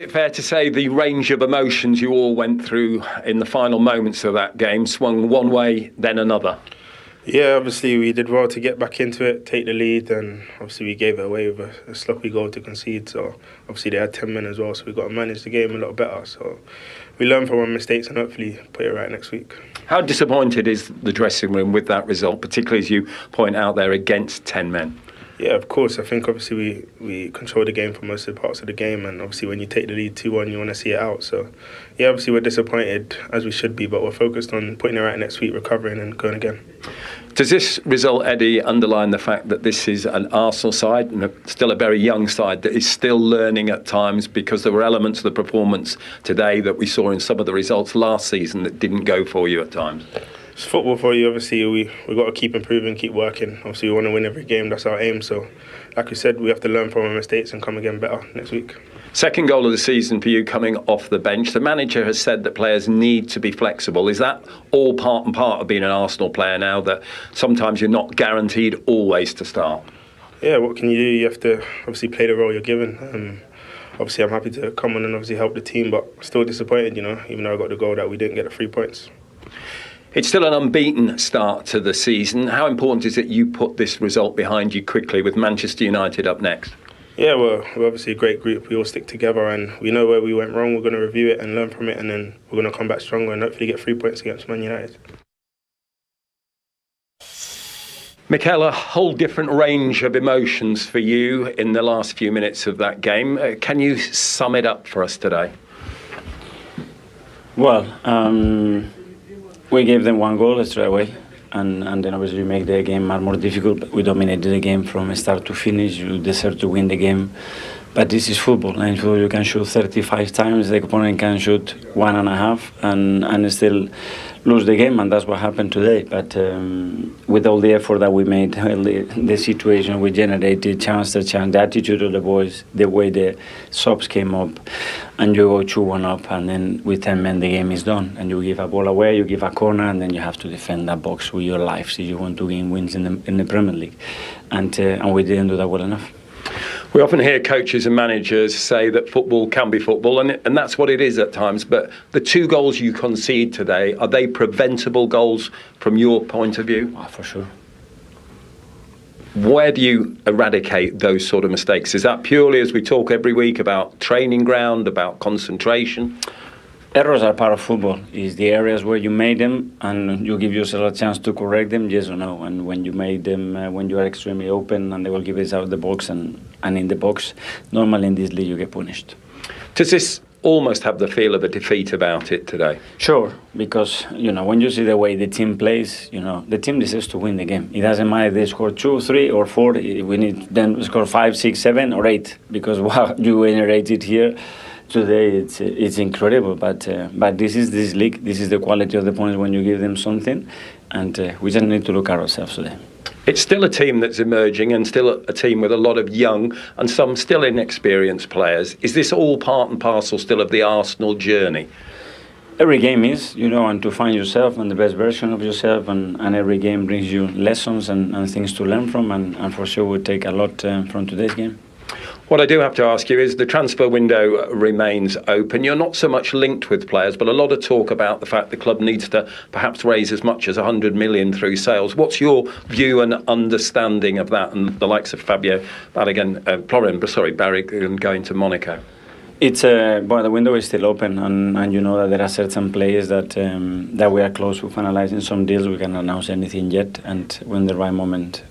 Fair to say the range of emotions you all went through in the final moments of that game swung one way, then another. Yeah, obviously we did well to get back into it, take the lead, and obviously we gave it away with a sloppy goal to concede. So obviously they had 10 men as well, so we got to manage the game a lot better. So we learn from our mistakes and hopefully put it right next week. How disappointed is the dressing room with that result, particularly as you point out there against 10 men? Yeah, of course. I think obviously we controlled the game for most of the parts of the game, and obviously when you take the lead 2-1, you want to see it out. So yeah, obviously we're disappointed as we should be, but we're focused on putting it right next week, recovering and going again. Does this result, Eddie, underline the fact that this is an Arsenal side, and still a very young side, that is still learning at times, because there were elements of the performance today that we saw in some of the results last season that didn't go for you at times? It's football for you. Obviously we've got to keep improving, keep working. Obviously we want to win every game, that's our aim. So like we said, we have to learn from our mistakes and come again better next week. Second goal of the season for you coming off the bench. The manager has said that players need to be flexible. Is that all part and part of being an Arsenal player now, that sometimes you're not guaranteed always to start? Yeah, what can you do? You have to obviously play the role you're given. Obviously I'm happy to come on and obviously help the team, but still disappointed, even though I got the goal, that we didn't get the 3 points. It's still an unbeaten start to the season. How important is it you put this result behind you quickly with Manchester United up next? Yeah, we're obviously a great group. We all stick together and we know where we went wrong. We're going to review it and learn from it, and then we're going to come back stronger and hopefully get 3 points against Man United. Mikel, a whole different range of emotions for you in the last few minutes of that game. Can you sum it up for us today? Well, we gave them one goal straight away, and then obviously make the game more difficult. We dominated the game from start to finish. You deserve to win the game. But this is football, and football you can shoot 35 times, the opponent can shoot 1.5 and still lose the game, and that's what happened today. But with all the effort that we made, the situation we generated, chance to chance, the attitude of the boys, the way the subs came up, and you go 2-1 up, and then with 10 men the game is done, and you give a ball away, you give a corner, and then you have to defend that box with your life if you want to gain wins in the Premier League, and we didn't do that well enough. We often hear coaches and managers say that football can be football, and that's what it is at times. But the 2 goals you concede today, are they preventable goals from your point of view? Oh, for sure. Where do you eradicate those sort of mistakes? Is that purely, as we talk every week, about training ground, about concentration? Errors are part of football. It's the areas where you made them and you give yourself a chance to correct them, yes or no. And when you made them, when you are extremely open and they will give it out of the box and in the box, normally in this league you get punished. Does this almost have the feel of a defeat about it today? Sure, because when you see the way the team plays, the team deserves to win the game. It doesn't matter if they score 2, 3 or 4. We need them to score 5, 6, 7 or 8, because what you generated here today, it's incredible, but this is this league. This is the quality of the points when you give them something, and we just need to look at ourselves today. It's still a team that's emerging, and still a team with a lot of young and some still inexperienced players. Is this all part and parcel still of the Arsenal journey? Every game is, and to find yourself and the best version of yourself, and every game brings you lessons and things to learn from, and for sure we'll take a lot from today's game. What I do have to ask you is the transfer window remains open. You're not so much linked with players, but a lot of talk about the fact the club needs to perhaps raise as much as 100 million through sales. What's your view and understanding of that, and the likes of Barry going to Monaco? It's the window is still open, and you know that there are certain players that we are close to finalising some deals. We can't announce anything yet, and when the right moment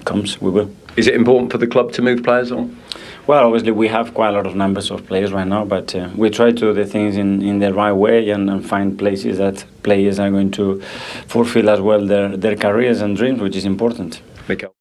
comes, we will. Is it important for the club to move players on? Well, obviously we have quite a lot of numbers of players right now, but we try to do the things in the right way and find places that players are going to fulfill as well their careers and dreams, which is important. Mikel.